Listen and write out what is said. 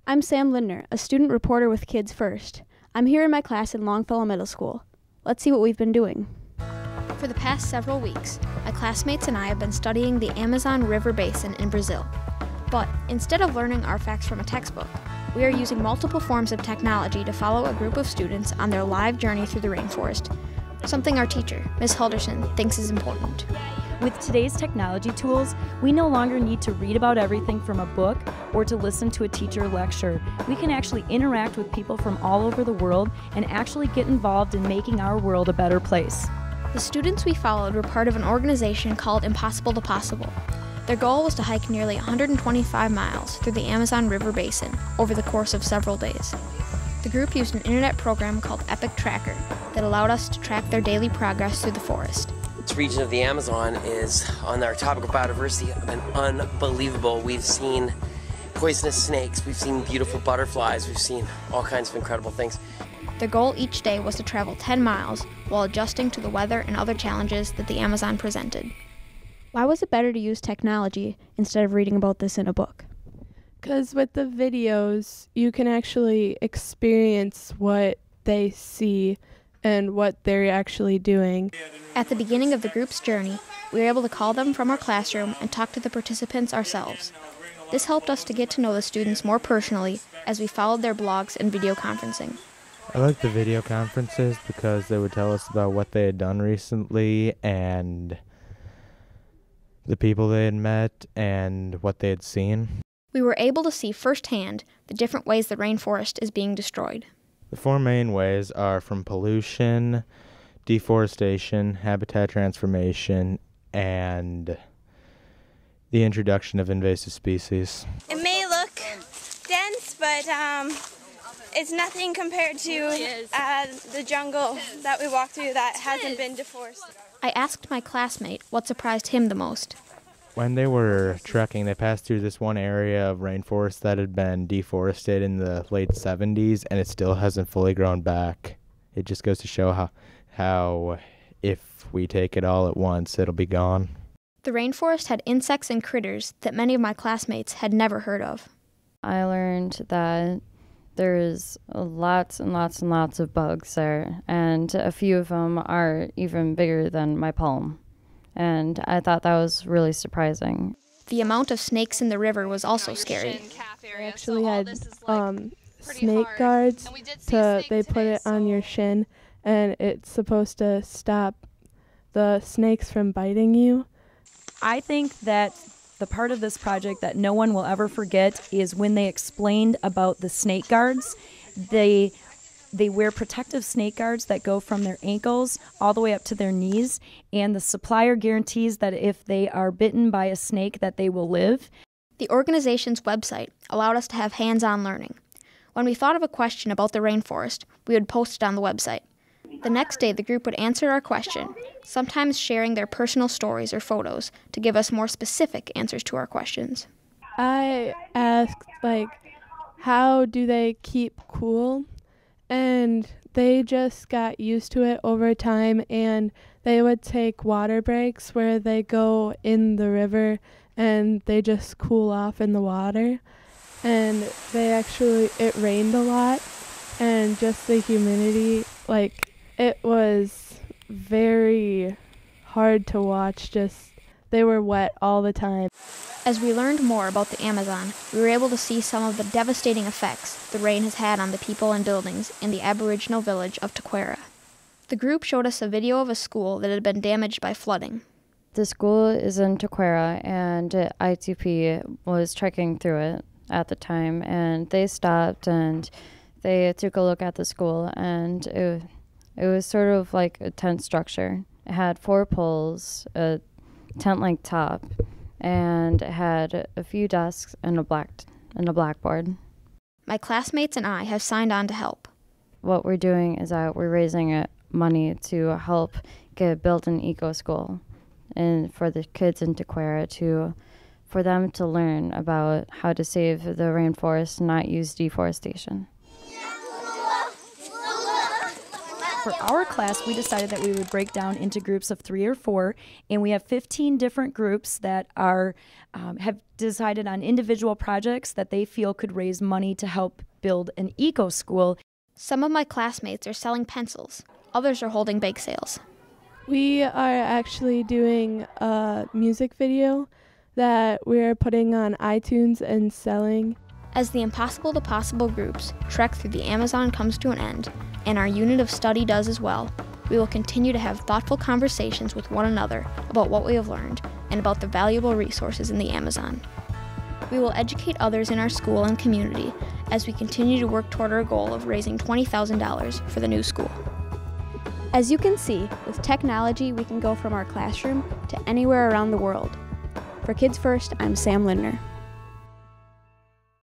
I'm Sam Lindner, a student reporter with Kids First. I'm here in my class in Longfellow Middle School. Let's see what we've been doing. For the past several weeks, my classmates and I have been studying the Amazon River Basin in Brazil. But instead of learning our facts from a textbook, we are using multiple forms of technology to follow a group of students on their live journey through the rainforest, something our teacher, Ms. Halderson, thinks is important. With today's technology tools, we no longer need to read about everything from a book or to listen to a teacher lecture. We can actually interact with people from all over the world and actually get involved in making our world a better place. The students we followed were part of an organization called Impossible to Possible. Their goal was to hike nearly 125 miles through the Amazon River Basin over the course of several days. The group used an internet program called Epic Tracker that allowed us to track their daily progress through the forest. This region of the Amazon is, on our topic of biodiversity, been unbelievable. We've seen poisonous snakes, we've seen beautiful butterflies, we've seen all kinds of incredible things. Their goal each day was to travel 10 miles while adjusting to the weather and other challenges that the Amazon presented. Why was it better to use technology instead of reading about this in a book? Because with the videos, you can actually experience what they see and what they're actually doing. At the beginning of the group's journey, we were able to call them from our classroom and talk to the participants ourselves. This helped us to get to know the students more personally as we followed their blogs and video conferencing. I like the video conferences because they would tell us about what they had done recently and the people they had met and what they had seen. We were able to see firsthand the different ways the rainforest is being destroyed. The four main ways are from pollution, deforestation, habitat transformation, and the introduction of invasive species. It may look dense, but it's nothing compared to the jungle that we walked through that hasn't been deforested. I asked my classmate what surprised him the most. When they were trekking, they passed through this one area of rainforest that had been deforested in the late 70s, and it still hasn't fully grown back. It just goes to show how if we take it all at once, it'll be gone. The rainforest had insects and critters that many of my classmates had never heard of. I learned that there's lots and lots and lots of bugs there, and a few of them are even bigger than my palm. And I thought that was really surprising. The amount of snakes in the river was also scary. We actually had snake guards. They put it on your shin, and it's supposed to stop the snakes from biting you. I think that the part of this project that no one will ever forget is when they explained about the snake guards. They wear protective snake guards that go from their ankles all the way up to their knees, and the supplier guarantees that if they are bitten by a snake that they will live. The organization's website allowed us to have hands-on learning. When we thought of a question about the rainforest, we would post it on the website. The next day, the group would answer our question, sometimes sharing their personal stories or photos to give us more specific answers to our questions. I asked, how do they keep cool? And they just got used to it over time, and they would take water breaks where they go in the river and they just cool off in the water. And it rained a lot, and just the humidity, it was very hard to watch. They were wet all the time. As we learned more about the Amazon, we were able to see some of the devastating effects the rain has had on the people and buildings in the Aboriginal village of Taquera. The group showed us a video of a school that had been damaged by flooding. The school is in Taquera, and ITP was trekking through it at the time, and they stopped and they took a look at the school, and it was sort of like a tent structure. It had 4 poles, a tent-like top, and it had a few desks and a blackboard. My classmates and I have signed on to help. What we're doing is that we're raising money to help get built an eco school, and for the kids in Taquera for them to learn about how to save the rainforest and not use deforestation. for our class, we decided that we would break down into groups of 3 or 4, and we have 15 different groups that are have decided on individual projects that they feel could raise money to help build an eco school. Some of my classmates are selling pencils. Others are holding bake sales. We are actually doing a music video that we're putting on iTunes and selling. As the Impossible to Possible groups trek through the Amazon comes to an end, and our unit of study does as well, we will continue to have thoughtful conversations with one another about what we have learned and about the valuable resources in the Amazon. We will educate others in our school and community as we continue to work toward our goal of raising $20,000 for the new school. As you can see, with technology we can go from our classroom to anywhere around the world. For Kids First, I'm Sam Lindner.